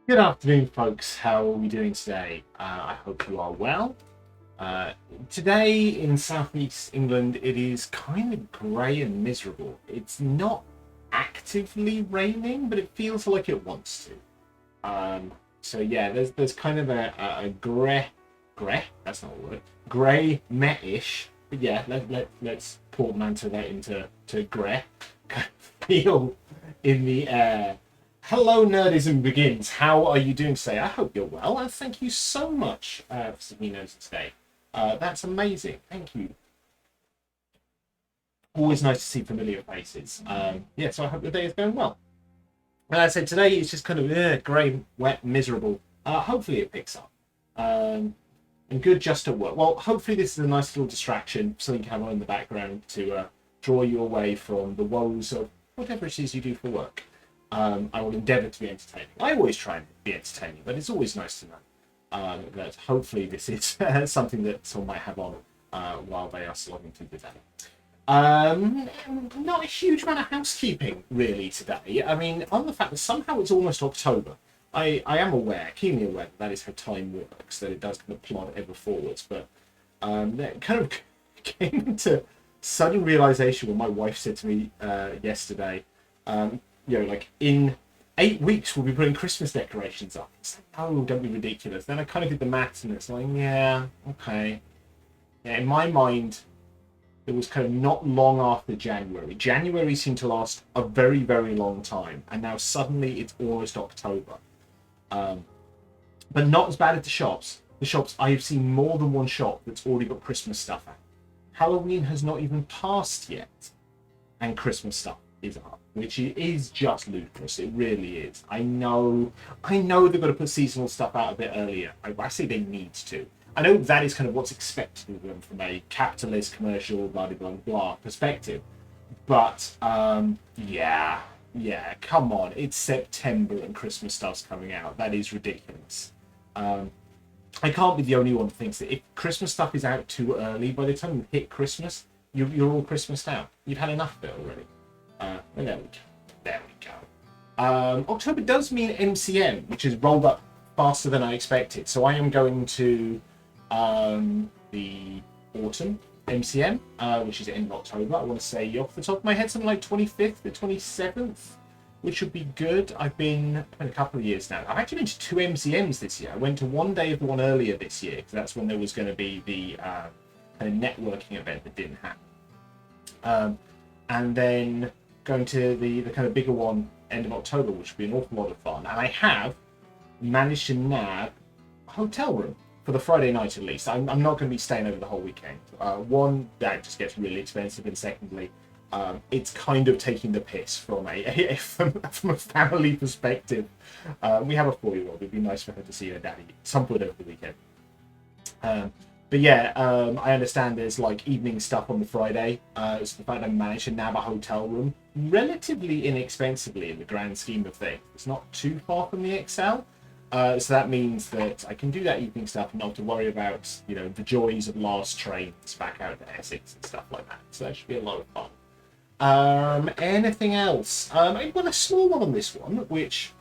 Good afternoon, folks. How are we doing today? I hope you are well. Uh, Today in southeast England, it is kind of grey and miserable. It's not actively raining, but it feels like it wants to. So yeah, there's kind of a grey. That's not a word. Grey metish. But yeah, let's portmanteau that into grey. Kind of feel in the air. Hello, Nerdism begins. How are you doing today? I hope you're well, and thank you so much for sticking your nose in today. That's amazing. Thank you. Always nice to see familiar faces. Yeah, so I hope your day is going well. And I said today it's just kind of grey, wet, miserable. Hopefully it picks up. Um, and good just at work. Well, hopefully this is a nice little distraction, something you can have on in the background to draw you away from the woes of whatever it is you do for work. I will endeavour to be entertaining. I always try and be entertaining, but it's always nice to know that hopefully this is something that someone might have on while they are slogging through the day. Not a huge amount of housekeeping really today. I mean, on the fact that somehow it's almost October. I am aware, keenly aware that is how time works, that it does kind of plod ever forwards, but that kind of came into sudden realization when my wife said to me yesterday, like in 8 weeks we'll be putting Christmas decorations up. It's like, oh, don't be ridiculous. Then I kind of did the maths and it's like, yeah, okay. Yeah, in my mind, it was kind of not long after January. January seemed to last a very, very long time, and now suddenly it's almost October. Um, but not as bad as the shops. The shops, I have seen more than one shop that's already got Christmas stuff out. Halloween has not even passed yet, and Christmas stuff is up, which is just ludicrous. It really is. I know they've got to put seasonal stuff out a bit earlier. I say they need to. I know that is kind of what's expected of them from a capitalist, commercial, blah blah blah, blah perspective. But yeah, come on. It's September and Christmas stuff's coming out. That is ridiculous. Um, I can't be the only one who thinks that if Christmas stuff is out too early, by the time you hit Christmas, you're all Christmased out. You've had enough of it already. Well, there we go. There we go. October does mean MCM, which is rolled up faster than I expected. So I am going to the autumn MCM, which is end of October. I want to say off the top of my head, something like 25th to 27th, which would be good. I've been a couple of years now. I've actually been to two MCMs this year. I went to one day of the one earlier this year because that's when there was going to be the kind of networking event that didn't happen. And then going to the kind of bigger one end of October, which would be an awful lot of fun. And I have managed to nab a hotel room for the Friday night at least. I'm not going to be staying over the whole weekend. One, that just gets really expensive, and secondly, it's kind of taking the piss from from a family perspective. We have a 4-year-old. It'd be nice for her to see her daddy at some point over the weekend. But yeah, I understand there's like evening stuff on the Friday. So the fact I managed to nab a hotel room relatively inexpensively in the grand scheme of things. It's not too far from the Excel. So that means that I can do that evening stuff and not have to worry about, the joys of last trains back out to Essex and stuff like that. So that should be a lot of fun. Anything else? I've got a small one on this one, which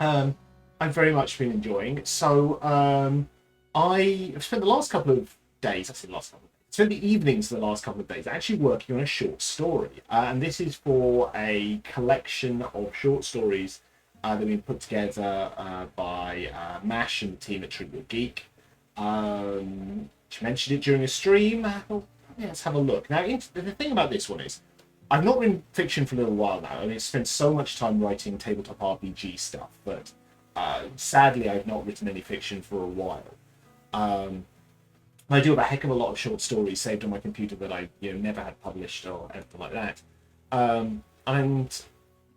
I've very much been enjoying. So I've spent the last couple of days, I said last couple of days, spent the evenings the last couple of days actually working on a short story. And this is for a collection of short stories that have been put together by Mash and the team at Trivia Geek. She mentioned it during a stream. I thought, yeah, let's have a look. Now, the thing about this one is, I've not written fiction for a little while now. I mean, I've spent so much time writing tabletop RPG stuff, but sadly, I've not written any fiction for a while. I do have a heck of a lot of short stories saved on my computer that I never had published or anything like that. And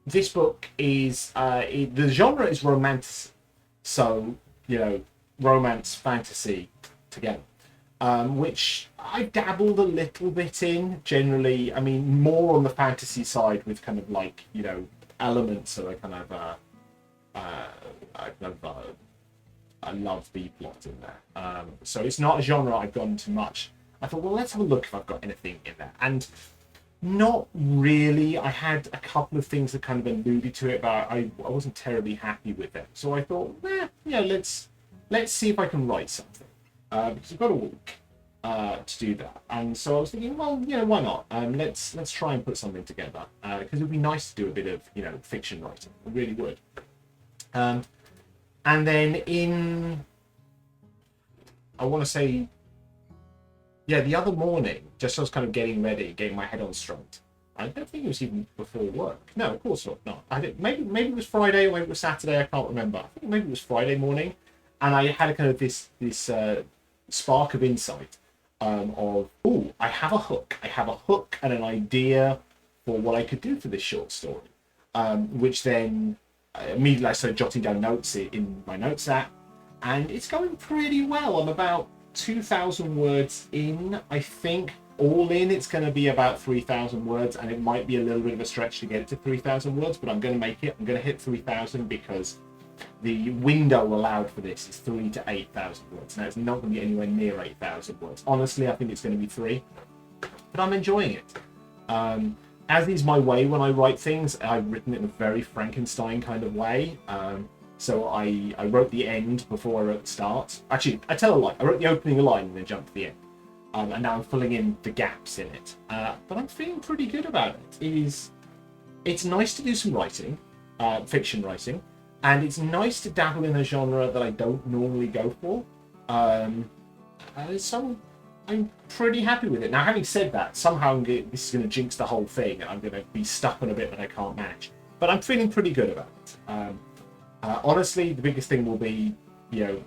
this book is the genre is romance, so romance fantasy together, which I dabbled a little bit in. Generally, I mean, more on the fantasy side with kind of like elements of a kind of I love the plot in there. So it's not a genre I've gone into much. I thought, well, let's have a look if I've got anything in there. And Not really. I had a couple of things that kind of alluded to it, but I wasn't terribly happy with them. So I thought, let's see if I can write something. Because I've got a week to do that. And so I was thinking, well, why not? Let's try and put something together. Because it would be nice to do a bit of, fiction writing. It really would. And then I want to say, the other morning, just as I was kind of getting ready, getting my head on straight. I don't think it was even before work. No, of course not. I think maybe it was Friday or maybe it was Saturday. I can't remember. I think maybe it was Friday morning, and I had a kind of this spark of insight I have a hook. I have a hook and an idea for what I could do for this short story, which then immediately I started jotting down notes in my notes app, and it's going pretty well. I'm about 2,000 words in, I think. All in, it's going to be about 3,000 words, and it might be a little bit of a stretch to get to 3,000 words, but I'm going to make it. I'm going to hit 3,000 because the window allowed for this is 3,000 to 8,000 words. Now, it's not going to be anywhere near 8,000 words. Honestly, I think it's going to be 3, but I'm enjoying it. As is my way when I write things, I've written it in a very Frankenstein kind of way. So I wrote the end before I wrote the start. Actually, I tell a lie. I wrote the opening line and then jumped to the end. And now I'm filling in the gaps in it. But I'm feeling pretty good about it. It's nice to do some writing, fiction writing, and it's nice to dabble in a genre that I don't normally go for. So I'm pretty happy with it. Now, having said that, somehow this is going to jinx the whole thing, and I'm going to be stuck on a bit that I can't manage. But I'm feeling pretty good about it. Honestly, the biggest thing will be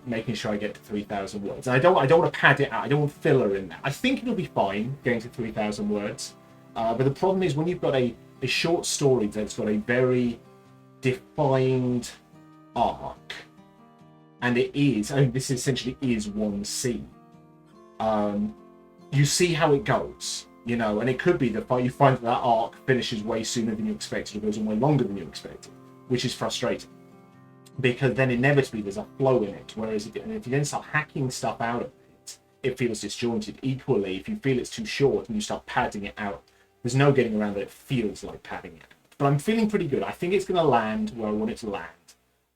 making sure I get to 3,000 words. And I don't want to pad it out. I don't want filler in there. I think it'll be fine getting to 3,000 words. But the problem is when you've got a short story that's got a very defined arc, and this essentially is one scene. You see how it goes, and it could be that you find that arc finishes way sooner than you expected, or goes on way longer than you expected, which is frustrating. Because then inevitably there's a flow in it. Whereas if you then start hacking stuff out of it, it feels disjointed. Equally, if you feel it's too short and you start padding it out, there's no getting around that it feels like padding it. But I'm feeling pretty good. I think it's going to land where I want it to land.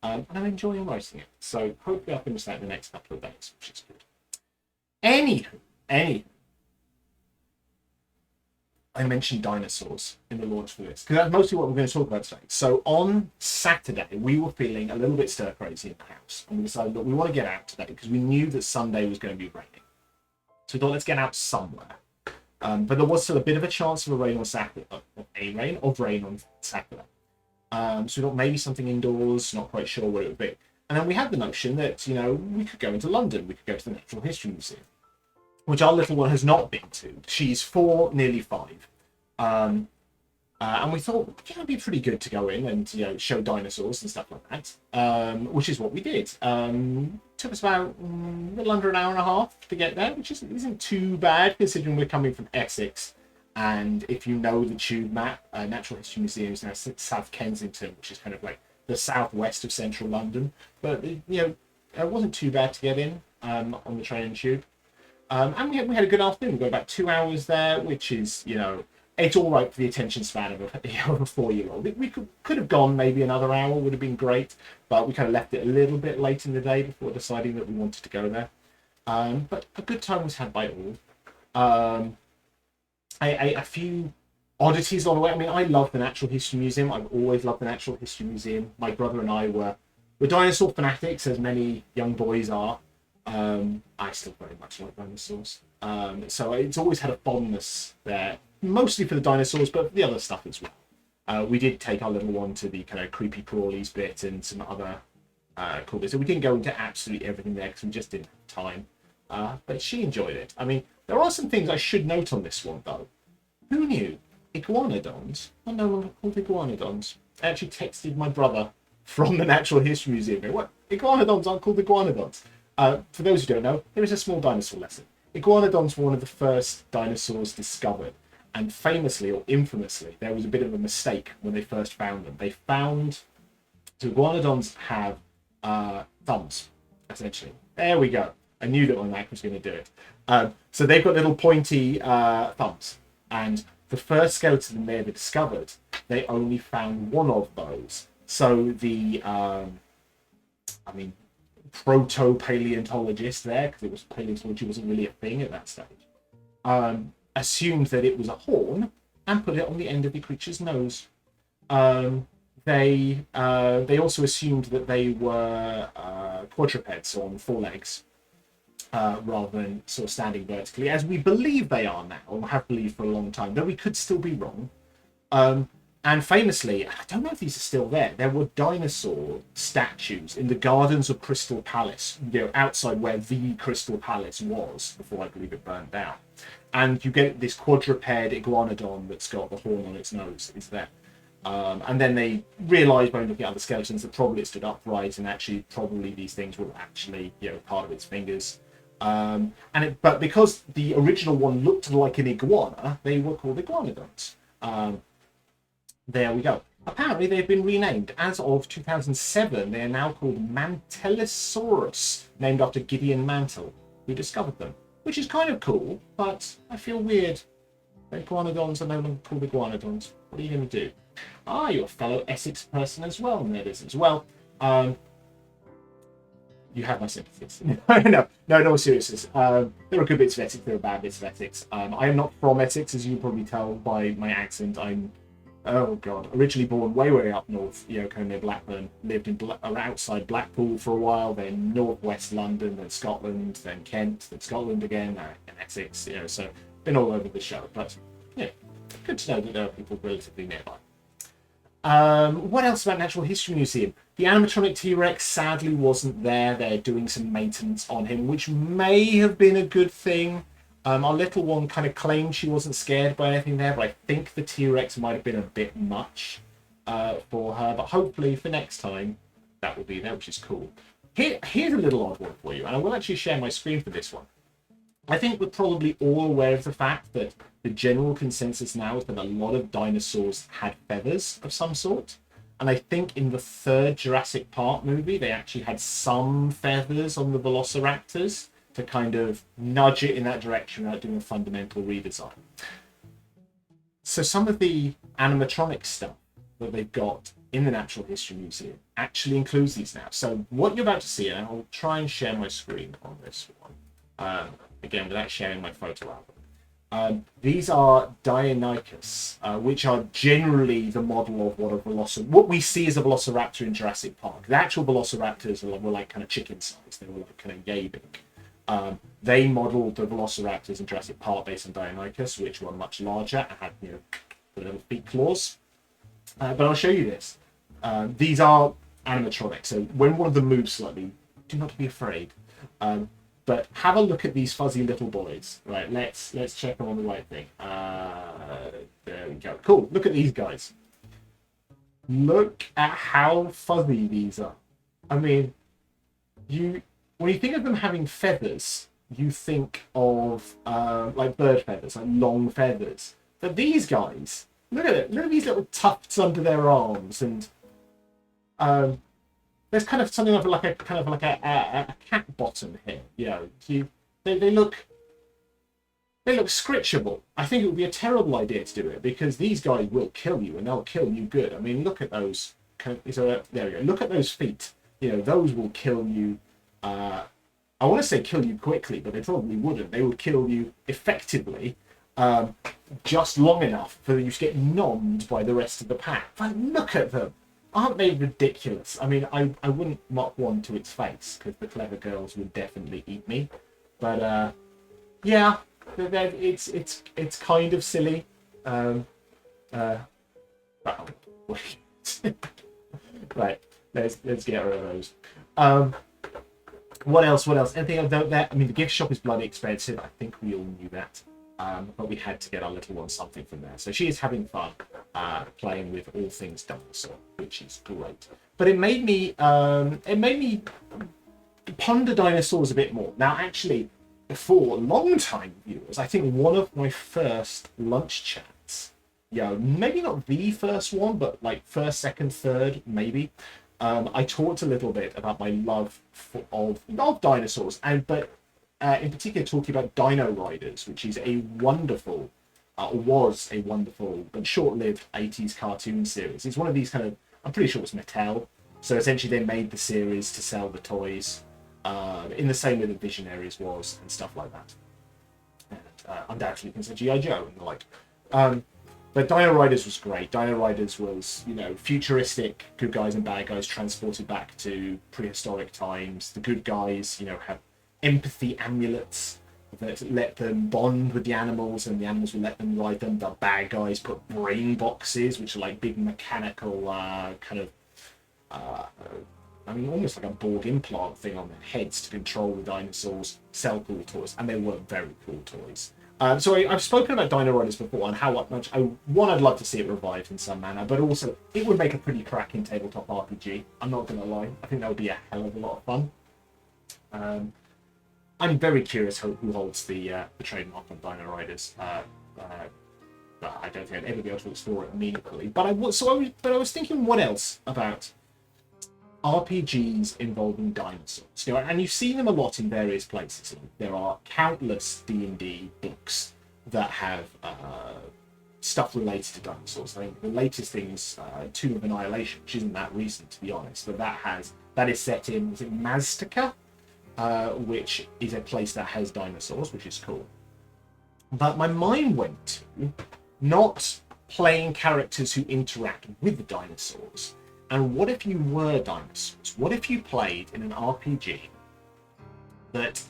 And I'm enjoying writing it. So hopefully I'll finish that in the next couple of days, which is good. Anywho. I mentioned dinosaurs in the launch for this, because that's mostly what we're going to talk about today. So on Saturday, we were feeling a little bit stir-crazy in the house, and we decided that we want to get out today, because we knew that Sunday was going to be raining. So we thought, let's get out somewhere. But there was still a bit of a chance of rain on Saturday. Rain on Saturday. So we thought maybe something indoors, not quite sure where it would be. And then we had the notion that, we could go into London, we could go to the Natural History Museum, which our little one has not been to. She's 4, nearly 5. And we thought, it'd be pretty good to go in and, show dinosaurs and stuff like that, which is what we did. Took us about a little under an hour and a half to get there, which isn't too bad considering we're coming from Essex. And if you know the tube map, Natural History Museum is now South Kensington, which is kind of like the southwest of central London. But, it wasn't too bad to get in on the train and tube. And we had a good afternoon. We got about 2 hours there, which is, it's all right for the attention span of a 4-year-old. We could have gone maybe another hour, would have been great, but we kind of left it a little bit late in the day before deciding that we wanted to go there. But a good time was had by all. A few oddities along the way. I mean, I love the Natural History Museum. I've always loved the Natural History Museum. My brother and I were dinosaur fanatics, as many young boys are. I still very much like dinosaurs. So it's always had a fondness there, mostly for the dinosaurs, but for the other stuff as well. We did take our little one to the kind of creepy crawlies bit and some other cool bits. So we didn't go into absolutely everything there because we just didn't have time. But she enjoyed it. I mean, there are some things I should note on this one, though. Who knew? Iguanodons are no longer called iguanodons. I actually texted my brother from the Natural History Museum. What? Iguanodons aren't called iguanodons. For those who don't know, here is a small dinosaur lesson. Iguanodons were one of the first dinosaurs discovered. And famously or infamously, there was a bit of a mistake when they first found them. So iguanodons have thumbs, essentially. There we go. I knew that my Mac was going to do it. So they've got little pointy thumbs. And the first skeleton they ever discovered, they only found one of those. So the, proto-paleontologist there, because paleontology wasn't really a thing at that stage, assumed that it was a horn and put it on the end of the creature's nose. They also assumed that they were quadrupeds on four legs, rather than sort of standing vertically, as we believe they are now, or have believed for a long time, though we could still be wrong. And famously, I don't know if these are still there, there were dinosaur statues in the gardens of Crystal Palace, outside where the Crystal Palace was, before I believe it burned down. And you get this quadruped iguanodon that's got the horn on its nose, is there. And then they realised by looking at other skeletons that probably it stood upright, and actually probably these things were actually part of its fingers. But because the original one looked like an iguana, they were called iguanodons. There we go. Apparently they've been renamed. As of 2007, they are now called Mantellisaurus, named after Gideon Mantel, who discovered them. Which is kind of cool, but I feel weird. The iguanodons are no longer called iguanodons. What are you going to do? Ah, you're a fellow Essex person as well, Nedizens. Well, you have my sympathies. No seriousness. There are good bits of Essex, there are bad bits of Essex. I am not from Essex, as you probably tell by my accent. I'm, originally born way up north, kind of near Blackburn. Lived in outside Blackpool for a while, then northwest London, then Scotland, then Kent, then Scotland again, and Essex. So been all over the show. But yeah, good to know that there are people relatively nearby. What else about Natural History Museum? The animatronic T-Rex sadly wasn't there. They're doing some maintenance on him, which may have been a good thing. Our little one kind of claimed she wasn't scared by anything there, but I think the T-Rex might have been a bit much for her. But hopefully for next time, that will be there, which is cool. Here's a little odd one for you, and I will actually share my screen for this one. I think we're probably all aware of the fact that the general consensus now is that a lot of dinosaurs had feathers of some sort. And I think in the third Jurassic Park movie, they actually had some feathers on the Velociraptors to kind of nudge it in that direction without doing a fundamental redesign. So some of the animatronic stuff that they've got in the Natural History Museum actually includes these now. So what you're about to see, and I'll try and share my screen on this one, again, without sharing my photo album. These are Deinonychus, which are generally the model of what we see as a Velociraptor in Jurassic Park. The actual Velociraptors were like kind of chicken size. They were like kind of yay big. They modelled the Velociraptors in Jurassic Park based on Deinonychus, which were much larger and had the little feet claws. But I'll show you this. These are animatronic, so when one of them moves slightly, do not be afraid. But have a look at these fuzzy little boys. Right, let's check them on the right thing. There we go. Cool. Look at these guys. Look at how fuzzy these are. I mean, when you think of them having feathers, you think of like bird feathers, like long feathers. But these guys, look at it. Look at these little tufts under their arms, and there's kind of something of like a cat bottom here. They look scritchable. I think it would be a terrible idea to do it because these guys will kill you, and they'll kill you good. I mean, look at those. There we go. Look at those feet. Those will kill you. I want to say kill you quickly, but they probably wouldn't. They would kill you effectively, just long enough for you to get nommed by the rest of the pack. But look at them. Aren't they ridiculous? I mean, I wouldn't mock one to its face because the clever girls would definitely eat me. But yeah, it's kind of silly. Right, let's get rid of those. What else? Anything about that? I mean, the gift shop is bloody expensive. I think we all knew that. But we had to get our little one something from there. So she is having fun playing with all things dinosaur, which is great. But it made me ponder dinosaurs a bit more. Now, actually, for long-time viewers, I think one of my first lunch chats, maybe not the first one, but like first, second, third, maybe. I talked a little bit about my love of dinosaurs, but in particular talking about Dino Riders, which is a wonderful was a wonderful but short-lived 80s cartoon series. It's one of these kind of, I'm pretty sure it's Mattel. So essentially they made the series to sell the toys in the same way that Visionaries was and stuff like that. And undoubtedly consider G.I. Joe and the like. But Dino Riders was great. Dino Riders was, futuristic good guys and bad guys transported back to prehistoric times. The good guys, have empathy amulets that let them bond with the animals, and the animals will let them ride them. The bad guys put brain boxes, which are like big mechanical almost like a Borg implant thing on their heads to control the dinosaurs, sell cool toys, and they were very cool toys. So I've spoken about Dino Riders before and how much I'd love to see it revived in some manner, but also it would make a pretty cracking tabletop RPG. I'm not going to lie. I think that would be a hell of a lot of fun. I'm very curious who holds the trademark on Dino Riders. But I don't think I'd ever be able to explore it meaningfully. But I was thinking, what else about RPGs involving dinosaurs? And you see them a lot in various places. There are countless D&D books that have stuff related to dinosaurs. I think the latest thing is Tomb of Annihilation, which isn't that recent, to be honest, but that is set in, is it Maztica? Which is a place that has dinosaurs, which is cool. But my mind went to not playing characters who interact with the dinosaurs. And what if you were dinosaurs? What if you played in an RPG that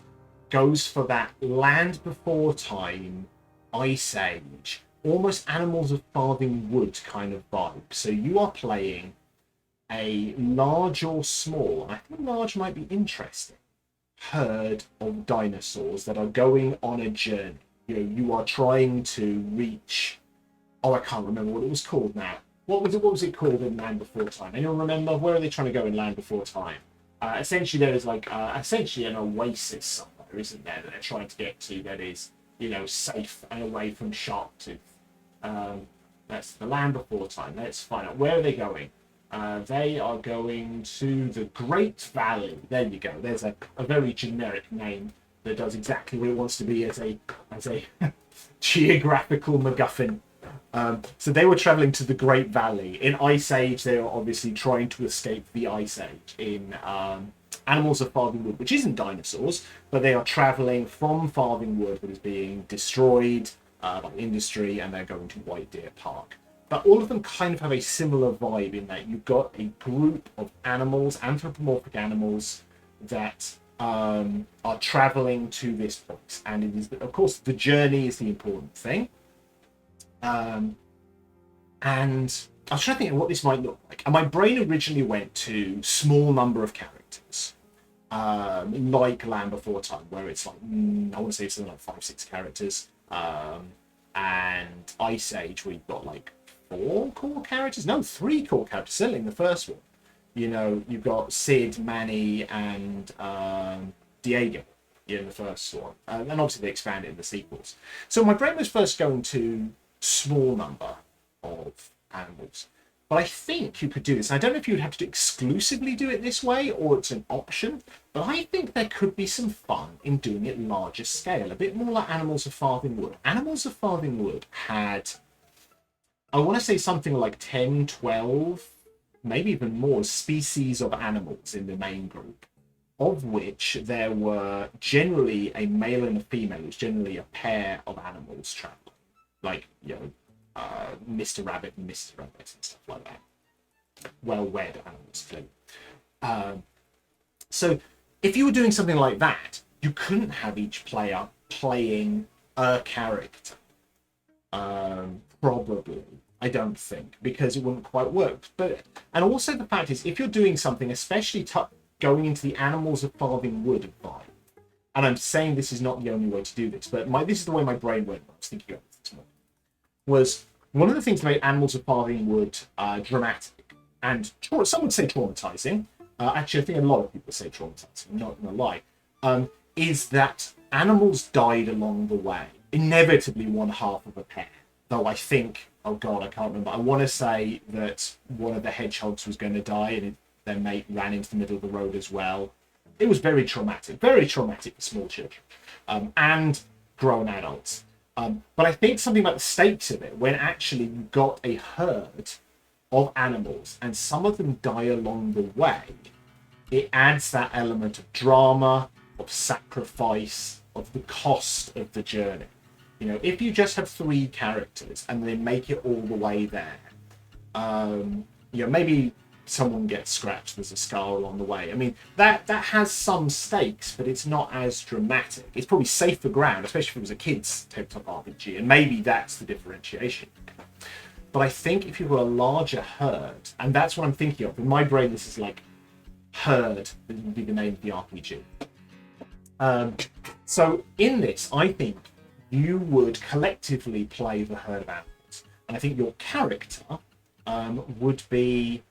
goes for that Land Before Time, Ice Age, almost Animals of Farthing Wood kind of vibe? So you are playing a large or small, and I think large might be interesting, herd of dinosaurs that are going on a journey. You are trying to reach, I can't remember what it was called now. What was it called in Land Before Time? Anyone remember? Where are they trying to go in Land Before Time? Essentially there is essentially an oasis somewhere, isn't there, that they're trying to get to that is, safe and away from Sharktooth. That's the Land Before Time. Let's find out. Where are they going? They are going to the Great Valley. There you go. There's a very generic name that does exactly what it wants to be as a geographical MacGuffin. So they were traveling to the Great Valley. In Ice Age, they are obviously trying to escape the Ice Age. In Animals of Farthing Wood, which isn't dinosaurs, but they are traveling from Farthing Wood that is being destroyed by industry, and they're going to White Deer Park. But all of them kind of have a similar vibe in that you've got a group of animals, anthropomorphic animals, that are traveling to this place. And it is, of course, the journey is the important thing. And I was trying to think of what this might look like. And my brain originally went to small number of characters, like Land Before Time, where it's like, I want to say it's something like 5-6 characters. And Ice Age, where you've got like 4 core characters? No, 3 core characters, certainly in the first one. You've got Sid, Manny, and Diego in the first one. And obviously they expanded in the sequels. So my brain was first going to small number of animals. But I think you could do this. I don't know if you'd have to exclusively do it this way or it's an option, but I think there could be some fun in doing it larger scale, a bit more like Animals of Farthing Wood. Animals of Farthing Wood had, I want to say something like 10, 12, maybe even more species of animals in the main group, of which there were generally a male and a female. It was generally a pair of animals traveling. Like, Mr. Rabbit and Mrs. Rabbit and stuff like that. Well-wed animals, clearly. So, if you were doing something like that, you couldn't have each player playing a character. Probably. I don't think, because it wouldn't quite work. And also the fact is, if you're doing something, especially going into the Animals of Farthing Wood vibe, and I'm saying this is not the only way to do this, but this is the way my brain went when I was thinking of this morning, was one of the things that made Animals of Farthing Wood dramatic, and some would say traumatizing, actually I think a lot of people say traumatizing, I'm not going to lie, is that animals died along the way, inevitably one half of a pair. Though I think, oh god, I can't remember, I want to say that one of the hedgehogs was going to die and their mate ran into the middle of the road as well. It was very traumatic for small children and grown adults. But I think something about the stakes of it, when actually you've got a herd of animals and some of them die along the way, it adds that element of drama, of sacrifice, of the cost of the journey. If you just have three characters and they make it all the way there, maybe someone gets scratched, there's a scar along the way. I mean, that has some stakes, but it's not as dramatic. It's probably safer ground, especially if it was a kid's tabletop RPG, and maybe that's the differentiation. But I think if you were a larger herd, and that's what I'm thinking of, in my brain this is like herd, would be the name of the RPG. So in this, I think you would collectively play the herd of animals, and I think your character would be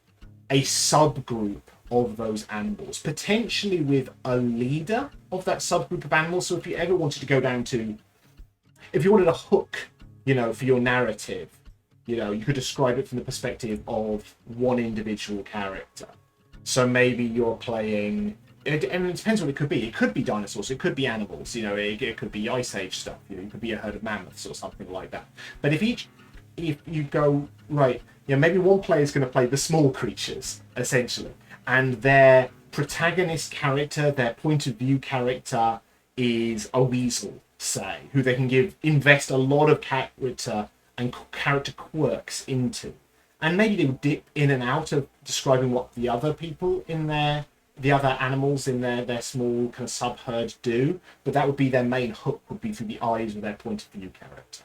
a subgroup of those animals, potentially with a leader of that subgroup of animals. So if you ever wanted to go down to, if you wanted a hook, for your narrative, you could describe it from the perspective of one individual character. So maybe you're playing, and it depends what it could be. It could be dinosaurs, it could be animals, it could be Ice Age stuff, it could be a herd of mammoths or something like that. But if you go, right, maybe one player is going to play the small creatures, essentially, and their protagonist character, their point of view character is a weasel, say, who they can invest a lot of character and character quirks into. And maybe they would dip in and out of describing what the other people the other animals in their small kind of sub-herd do, but that would be their main hook, would be through the eyes of their point of view character.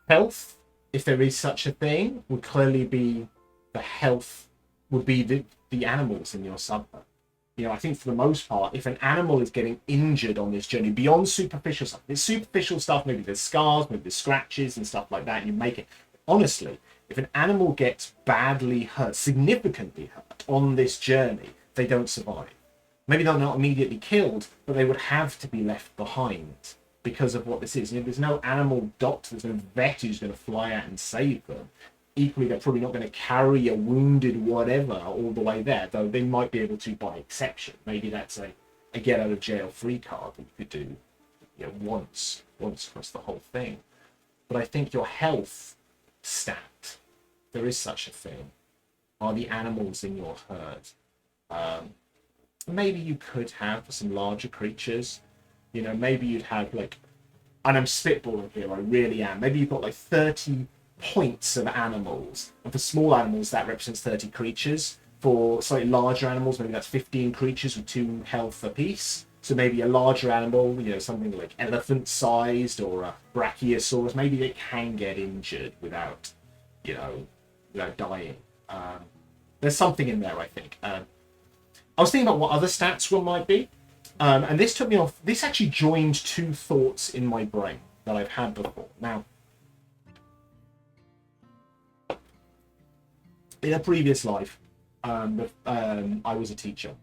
Health, if there is such a thing, would clearly be the animals in your sub-herd. I think for the most part, if an animal is getting injured on this journey, beyond superficial stuff, there's superficial stuff, maybe there's scars, maybe there's scratches and stuff like that, and you make it. Honestly, if an animal gets badly hurt, significantly hurt on this journey, they don't survive. Maybe they're not immediately killed, but they would have to be left behind because of what this is. There's no animal doctor, there's no vet who's going to fly out and save them. Equally, they're probably not going to carry a wounded whatever all the way there, though they might be able to by exception. Maybe that's a get out of jail free card that you could do once across the whole thing. But I think your health stat, there is such a thing, are the animals in your herd. Maybe you could have some larger creatures. Maybe you'd have and I'm spitballing here, I really am. Maybe you've got 30 points of animals, and for small animals that represents 30 creatures. For slightly larger animals, maybe that's 15 creatures with 2 health apiece. So maybe a larger animal, something like elephant-sized or a brachiosaurus, maybe they can get injured without dying. There's something in there, I think. I was thinking about what other stats one might be, and this took me off. This actually joined 2 thoughts in my brain that I've had before. Now, in a previous life, I was a teacher.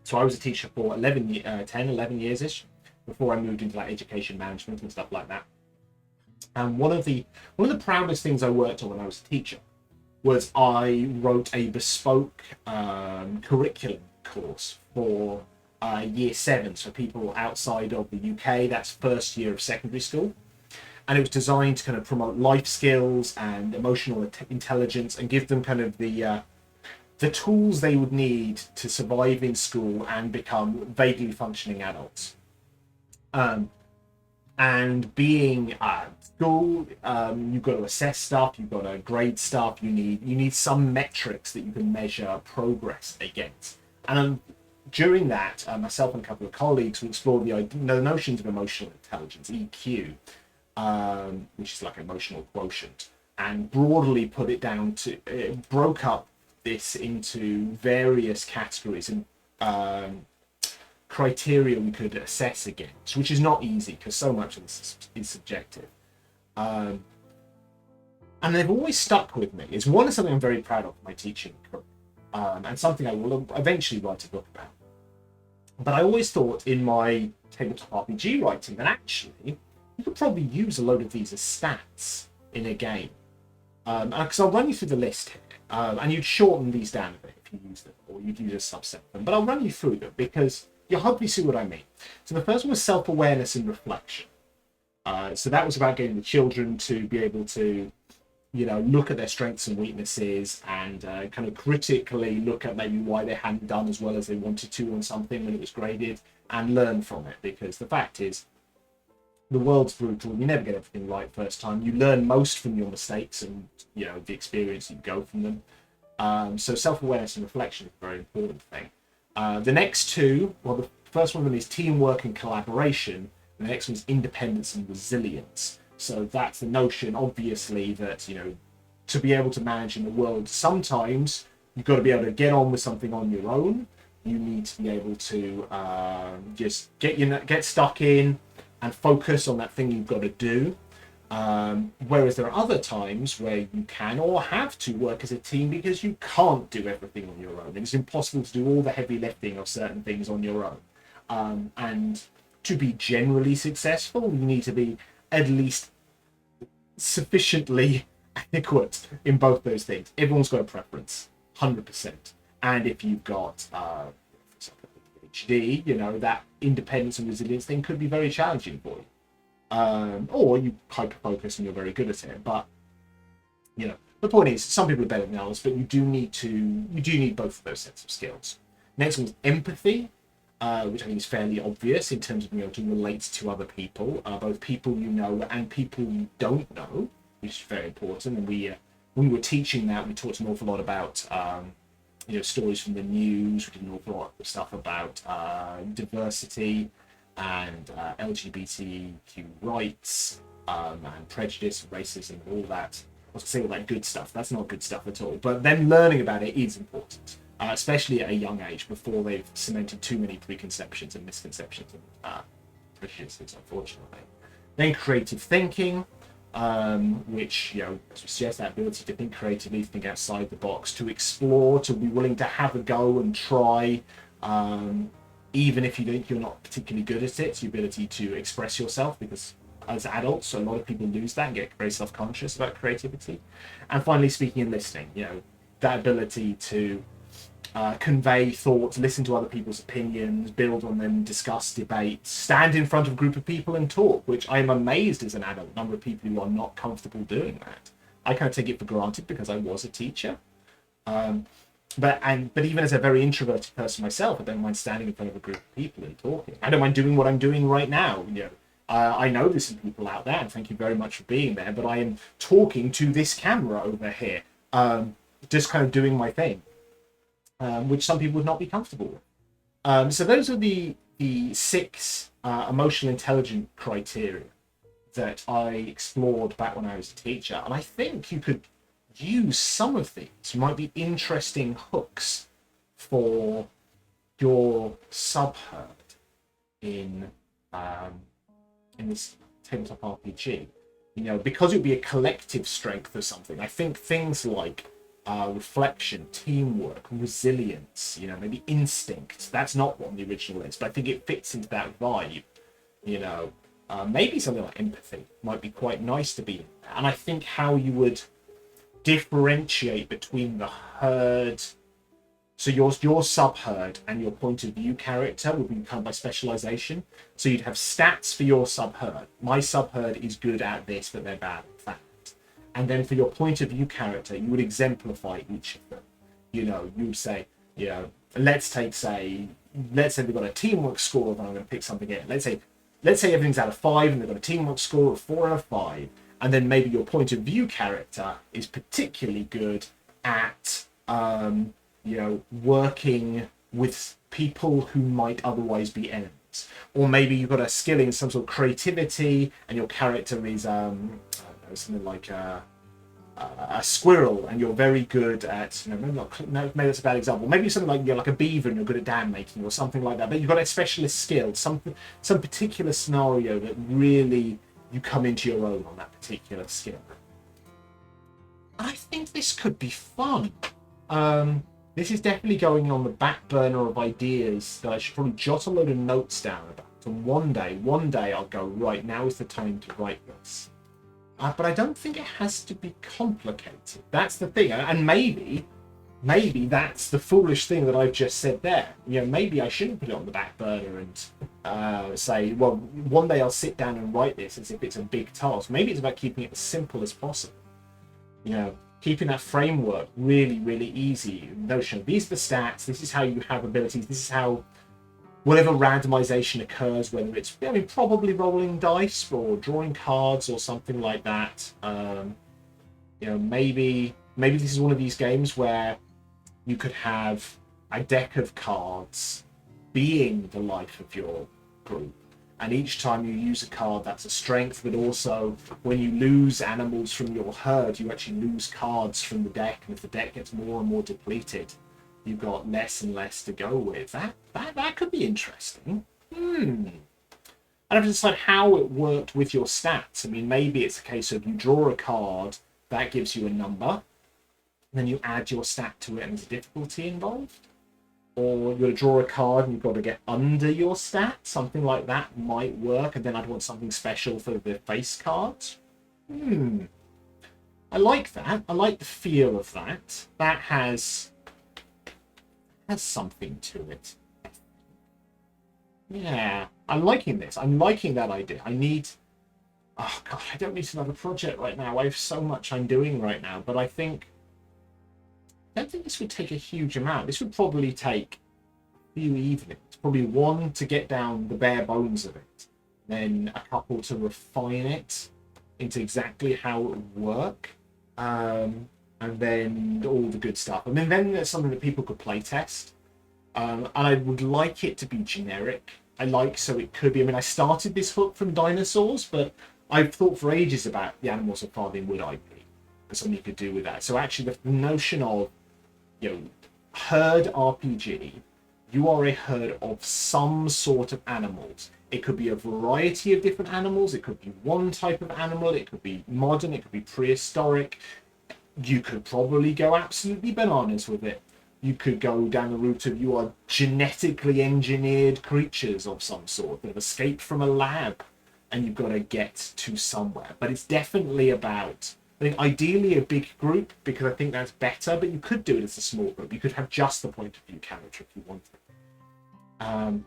So I was a teacher for 11 years-ish before I moved into education management and stuff like that. And one of the proudest things I worked on when I was a teacher was I wrote a bespoke curriculum course for year 7s for people outside of the UK. That's first year of secondary school. And it was designed to kind of promote life skills and emotional intelligence and give them kind of the tools they would need to survive in school and become vaguely functioning adults. And being at school, you've got to assess stuff, you've got to grade stuff, you need some metrics that you can measure progress against. And during that, myself and a couple of colleagues, we explored the notions of emotional intelligence, EQ, which is like emotional quotient, and broadly put it down to, it broke up this into various categories and criteria we could assess against, which is not easy because so much of this is subjective. And they've always stuck with me. It's something I'm very proud of in my teaching career, and something I will eventually write a book about. But I always thought in my tabletop RPG writing that actually you could probably use a load of these as stats in a game. Because I'll run you through the list here, and you'd shorten these down a bit if you use them, or you'd use a subset of them. But I'll run you through them because you'll hopefully see what I mean. So the first one was self-awareness and reflection. So that was about getting the children to be able to, look at their strengths and weaknesses and kind of critically look at maybe why they hadn't done as well as they wanted to on something when it was graded and learn from it. Because the fact is, the world's brutal. You never get everything right first time. You learn most from your mistakes and, the experience you go from them. So self-awareness and reflection is a very important thing. The next two, well, the first one of them is teamwork and collaboration. The next one is independence and resilience. So that's the notion, obviously, that, to be able to manage in the world, sometimes you've got to be able to get on with something on your own. You need to be able to just get stuck in and focus on that thing you've got to do. Whereas there are other times where you can or have to work as a team because you can't do everything on your own. It's impossible to do all the heavy lifting of certain things on your own. And to be generally successful, you need to be at least sufficiently adequate in both those things. Everyone's got a preference, 100%. And if you've got, for example, PhD, that independence and resilience thing could be very challenging for you. Or you hyper-focus and you're very good at it. But, the point is, some people are better than others, but you do need both of those sets of skills. Next one is empathy. Which I think is fairly obvious in terms of being able to relate to other people, both people you know and people you don't know, which is very important. And when we were teaching that, we talked an awful lot about stories from the news. We did an awful lot of stuff about diversity and LGBTQ rights and prejudice and racism and all that. I was going to say all that good stuff. That's not good stuff at all. But then learning about it is important. Especially at a young age, before they've cemented too many preconceptions and misconceptions and prejudices, unfortunately. Then creative thinking, which suggests that ability to think creatively, to think outside the box, to explore, to be willing to have a go and try, even if you're not particularly good at it. The ability to express yourself, because as adults, a lot of people lose that and get very self-conscious about creativity. And finally, speaking and listening. That ability to convey thoughts, listen to other people's opinions, build on them, discuss, debate, stand in front of a group of people and talk, which I am amazed as an adult, the number of people who are not comfortable doing that. I kind of take it for granted because I was a teacher. But even as a very introverted person myself, I don't mind standing in front of a group of people and talking. I don't mind doing what I'm doing right now. I know there's some people out there, and thank you very much for being there, but I am talking to this camera over here, just kind of doing my thing. Which some people would not be comfortable with. So those are the 6 emotional intelligence criteria that I explored back when I was a teacher. And I think you could use some of these. Might be interesting hooks for your subherd in this tabletop RPG. Because it would be a collective strength or something. I think things like reflection, teamwork, resilience, maybe instinct. That's not on the original list, but I think it fits into that vibe. Maybe something like empathy might be quite nice to be in there. And I think how you would differentiate between the herd, so your sub-herd and your point of view character would be kind of by specialization. So you'd have stats for your sub-herd. My sub-herd is good at this, but they're bad at that. And then for your point of view character, you would exemplify each of them. You would say, let's say they've got a teamwork score of, and I'm going to pick something in. Let's say everything's out of 5 and they've got a teamwork score of 4 out of 5. And then maybe your point of view character is particularly good at, working with people who might otherwise be enemies. Or maybe you've got a skill in some sort of creativity and your character is, something like a squirrel, and you're very good at, maybe that's a bad example. Maybe something like you're like a beaver and you're good at dam making or something like that. But you've got a specialist skill, some particular scenario that really you come into your own on that particular skill. I think this could be fun. This is definitely going on the back burner of ideas that I should probably jot a load of notes down about. And one day I'll go, right, now is the time to write this. But I don't think it has to be complicated. That's the thing. And maybe maybe that's the foolish thing that I've just said there. You know, maybe I shouldn't put it on the back burner and say, well, one day I'll sit down and write this as if it's a big task. Maybe it's about keeping it as simple as possible. You know, keeping that framework really, really easy. Notion of these are the stats, this is how you have abilities, this is how whatever randomization occurs, whether it's, I mean, probably rolling dice or drawing cards or something like that. You know, maybe this is one of these games where you could have a deck of cards being the life of your group. And each time you use a card, that's a strength, but also when you lose animals from your herd, you actually lose cards from the deck. And if the deck gets more and more depleted, you've got less and less to go with. That could be interesting. I'd have to decide how it worked with your stats. I mean, maybe it's a case of you draw a card, that gives you a number, then you add your stat to it and there's a difficulty involved. Or you've got to draw a card and you've got to get under your stat. Something like that might work. And then I'd want something special for the face cards. I like that. I like the feel of that. That has something to it. Yeah, I'm liking this. I'm liking that idea. Oh God, I don't need another project right now. I have so much I'm doing right now. But I don't think this would take a huge amount. This would probably take a few evenings. Probably one to get down the bare bones of it. Then a couple to refine it into exactly how it would work. And then all the good stuff. And then there's something that people could play test. And I would like it to be generic. So it could be, I mean, I started this hook from dinosaurs, but I've thought for ages about the Animals of Farthing Wood IP. There's something you could do with that. So actually the notion of, you know, herd RPG, you are a herd of some sort of animals. It could be a variety of different animals. It could be one type of animal. It could be modern. It could be prehistoric. You could probably go absolutely bananas with it. You could go down the route of you are genetically engineered creatures of some sort that have escaped from a lab and you've got to get to somewhere. But it's definitely about, I think ideally a big group, because I think that's better, but you could do it as a small group. You could have just the point of view character if you wanted.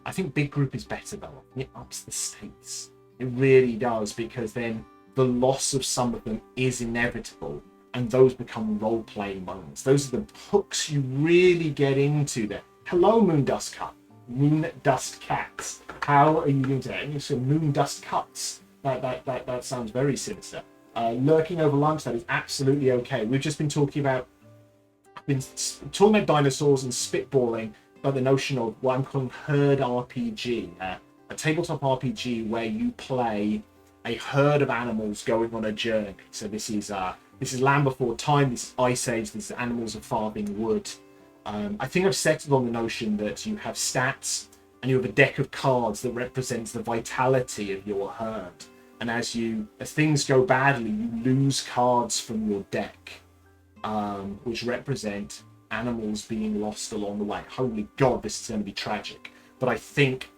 I think big group is better though. It ups the stakes. It really does, because then the loss of some of them is inevitable, and those become role-playing moments. Those are the hooks you really get into there. Hello, Moondust Cut. Moondust Cats. How are you doing today? And you say Moondust Cuts. That sounds very sinister. Lurking over lunch, that is absolutely okay. We've just been talking about dinosaurs and spitballing about the notion of what I'm calling herd RPG, a tabletop RPG where you play a herd of animals going on a journey. So this is Land Before Time, this is Ice Age, this is Animals of Farthing Wood. I think I've settled on the notion that you have stats and you have a deck of cards that represents the vitality of your herd. And as things go badly, you lose cards from your deck, which represent animals being lost along the way. Holy God, this is going to be tragic. But I think,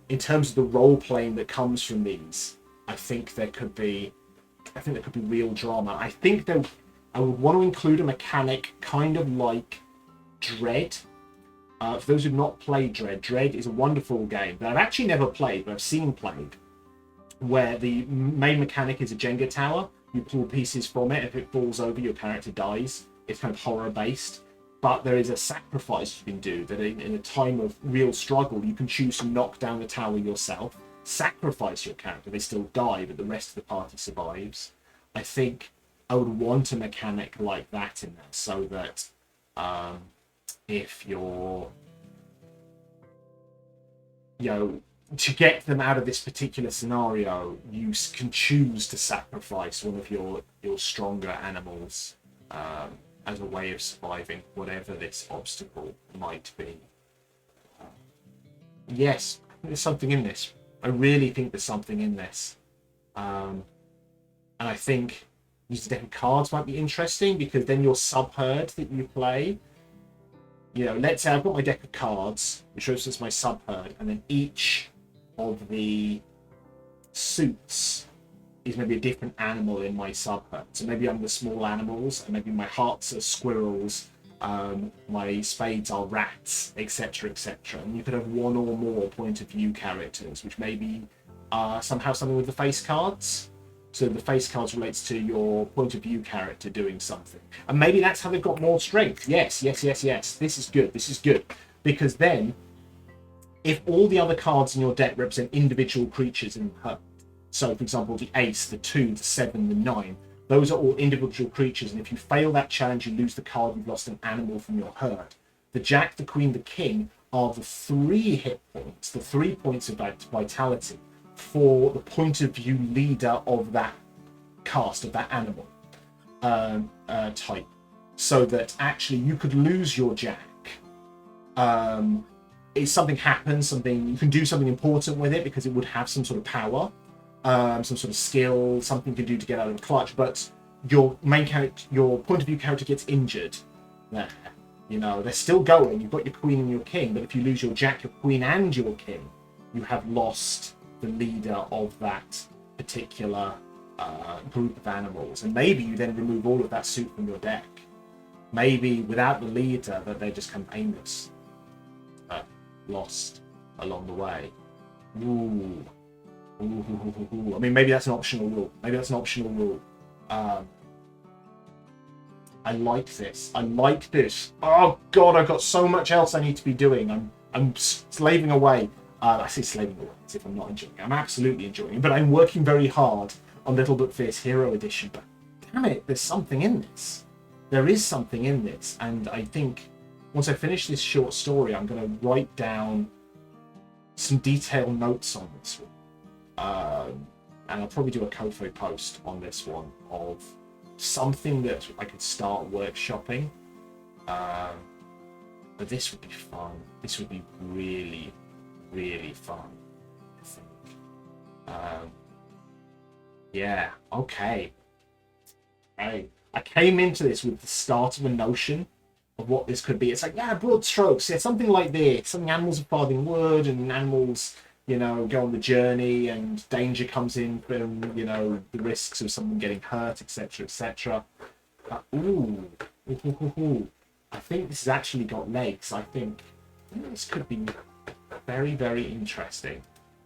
in terms of the role-playing that comes from these, I think there could be real drama. I would want to include a mechanic kind of like Dread. For those who've not played Dread, Dread is a wonderful game that I've actually never played, but I've seen played, where the main mechanic is a Jenga tower. You pull pieces from it. If it falls over, your character dies. It's kind of horror-based. But there is a sacrifice you can do that in a time of real struggle, you can choose to knock down the tower yourself, sacrifice your character. They still die, but the rest of the party survives. I think I would want a mechanic like that in there, so that if you're, to get them out of this particular scenario, you can choose to sacrifice one of your stronger animals as a way of surviving whatever this obstacle might be. Yes, there's something in this. I really think there's something in this. And I think using different cards might be interesting, because then your sub-herd that you play, let's say I've got my deck of cards, which represents my sub-herd, and then each of the suits is maybe a different animal in my sub-herd. So maybe I'm the small animals, and maybe my hearts are squirrels, My spades are rats, etc., etc. And you could have one or more point of view characters, which maybe are somehow something with the face cards. So the face cards relates to your point of view character doing something. And maybe that's how they've got more strength. Yes, yes, yes, yes. This is good. This is good. Because then, if all the other cards in your deck represent individual creatures in the herd, so for example, the ace, the 2, the 7, the 9, those are all individual creatures. And if you fail that challenge, you lose the card, you've lost an animal from your herd. The jack, the queen, the king are the 3 hit points, the 3 points of vitality for the point of view leader of that cast, of that animal type, so that actually you could lose your jack. If something happens, you can do something important with it because it would have some sort of power, some sort of skill, something you can do to get out of a clutch. But your main character, your point of view character, gets injured. There, they're still going. You've got your queen and your king, but if you lose your jack, your queen, and your king, you have lost the leader of that particular group of animals. And maybe you then remove all of that suit from your deck. Maybe without the leader, that they just kind of aimless, lost along the way. Ooh. Ooh. I mean, maybe that's an optional rule. I like this. Oh god, I've got so much else I need to be doing. I'm slaving away. I say slaving away as if I'm not enjoying it. I'm absolutely enjoying it, but I'm working very hard on Little But Fierce Hero Edition. But damn it, there's something in this. There is something in this, and I think once I finish this short story, I'm going to write down some detailed notes on this one. And I'll probably do a Ko-fi post on this one of something that I could start workshopping. But this would be fun. This would be really, really fun, I think. Yeah, okay. I came into this with the start of a notion of what this could be. It's like, yeah, broad strokes. Yeah, something like this. Something animals are farthing wood, and animals, go on the journey, and danger comes in from, the risks of someone getting hurt, etc., etc. Ooh. I think this has actually got legs. I think this could be very, very interesting.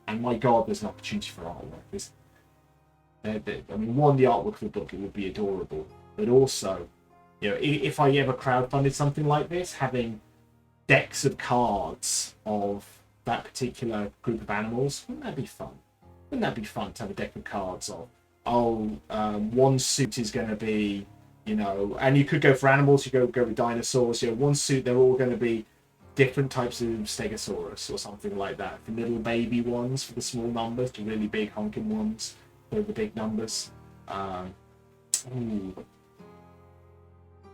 And my god, there's an opportunity for artwork. The artwork of the book, it would be adorable. But also, if I ever crowdfunded something like this, having decks of cards of that particular group of animals, wouldn't that be fun? Wouldn't that be fun to have a deck of cards of, one suit is going to be, and you could go for animals, you go with dinosaurs, one suit, they're all going to be different types of Stegosaurus or something like that. The little baby ones for the small numbers, the really big honking ones for the big numbers.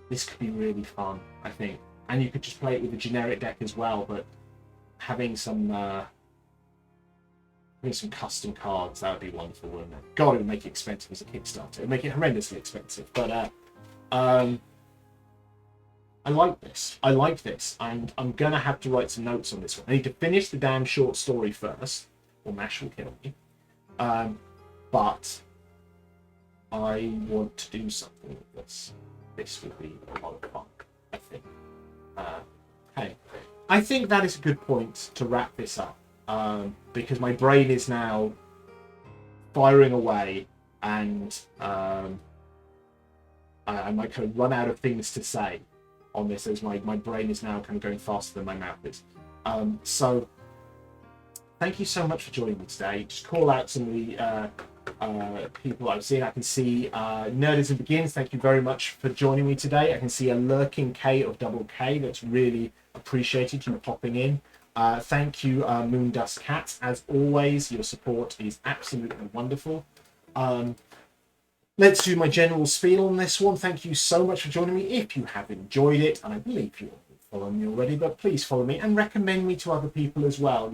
This could be really fun, I think. And you could just play it with a generic deck as well, but having some custom cards, that would be wonderful, wouldn't it? God, it would make it expensive as a Kickstarter. It would make it horrendously expensive. But I like this. And I'm going to have to write some notes on this one. I need to finish the damn short story first, or Mash will kill me. But I want to do something with this. This would be a lot of fun, I think. Okay. I think that is a good point to wrap this up, because my brain is now firing away, and I might kind of run out of things to say on this, as my brain is now kind of going faster than my mouth is. So thank you so much for joining me today. Just call out some of the people I've seen. I can see Nerdism Begins. Thank you very much for joining me today. I can see a lurking K of double K. That's really appreciated you popping in. Thank you, Moondust Cat. As always, your support is absolutely wonderful. Let's do my general spiel on this one. Thank you so much for joining me. If you have enjoyed it, and I believe you're following me already, but please follow me and recommend me to other people as well.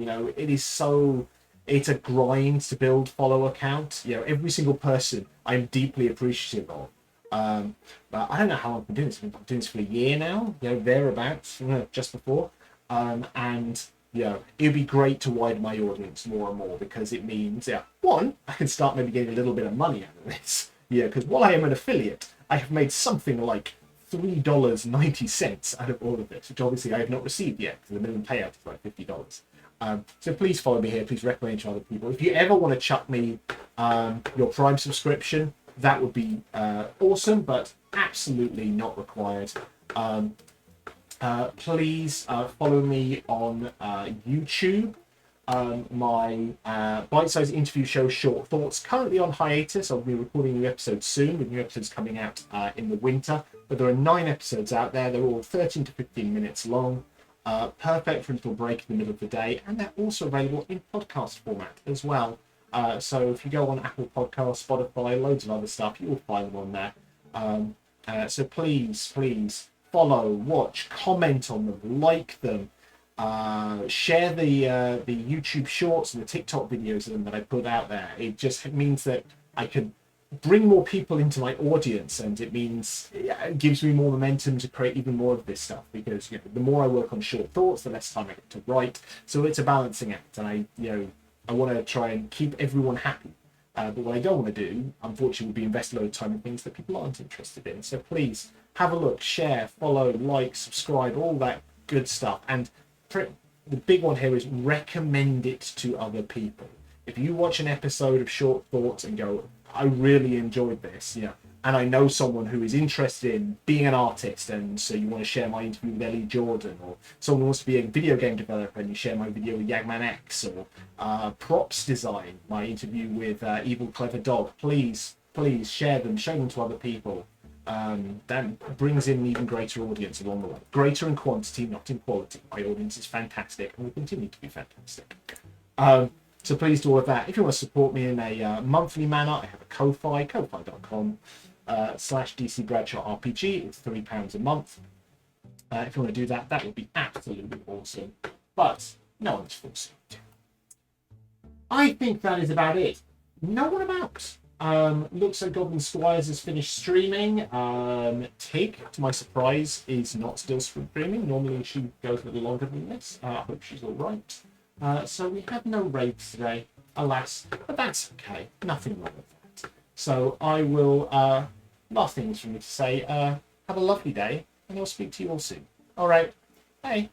It's a grind to build follower count. Every single person I'm deeply appreciative of. But I don't know how long I've been doing this. I've been doing this for a year now, thereabouts, just before. And it would be great to widen my audience more and more, because it means, one, I can start maybe getting a little bit of money out of this. Because while I am an affiliate, I have made something like $3.90 out of all of this, which obviously I have not received yet because the minimum payout is like $50. So please follow me here. Please recommend to other people. If you ever want to chuck me your Prime subscription, that would be awesome, but absolutely not required. Please follow me on YouTube. My bite-sized interview show, Short Thoughts, currently on hiatus. I'll be recording new episodes soon, with new episodes coming out in the winter. But there are 9 episodes out there. They're all 13 to 15 minutes long. Perfect for a little break in the middle of the day. And they're also available in podcast format as well. So if you go on Apple Podcasts, Spotify, loads of other stuff, you will find them on there. So please follow, watch, comment on them, like them. Share the YouTube shorts and the TikTok videos of them that I put out there. It just means that I can bring more people into my audience, and it means it gives me more momentum to create even more of this stuff, because the more I work on short thoughts, the less time I get to write. So it's a balancing act, and I want to try and keep everyone happy. But what I don't want to do, unfortunately, would be invest a load of time in things that people aren't interested in. So please have a look, share, follow, like, subscribe, all that good stuff. And the big one here is recommend it to other people. If you watch an episode of Short Thoughts and go, I really enjoyed this, and I know someone who is interested in being an artist, and so you want to share my interview with Ellie Jordan, or someone who wants to be a video game developer and you share my video with Yagman X, or props design, my interview with Evil Clever Dog, please share them, show them to other people. That brings in an even greater audience along the way. Greater in quantity, not in quality. My audience is fantastic and will continue to be fantastic. So please do all of that. If you want to support me in a monthly manner, I have a Ko-Fi, ko-fi.com /DC Bradshaw RPG. It's £3 a month. If you want to do that, that would be absolutely awesome. But no one's forcing you to. I think that is about it. No one about. Looks like Goblin Squires has finished streaming. Tig, to my surprise, is not still streaming. Normally she goes a little longer than this. I hope she's all right. So we have no raids today, alas, but that's okay. Nothing wrong with that. So I will, last thing is for me to say, have a lovely day, and I'll speak to you all soon. All right, bye.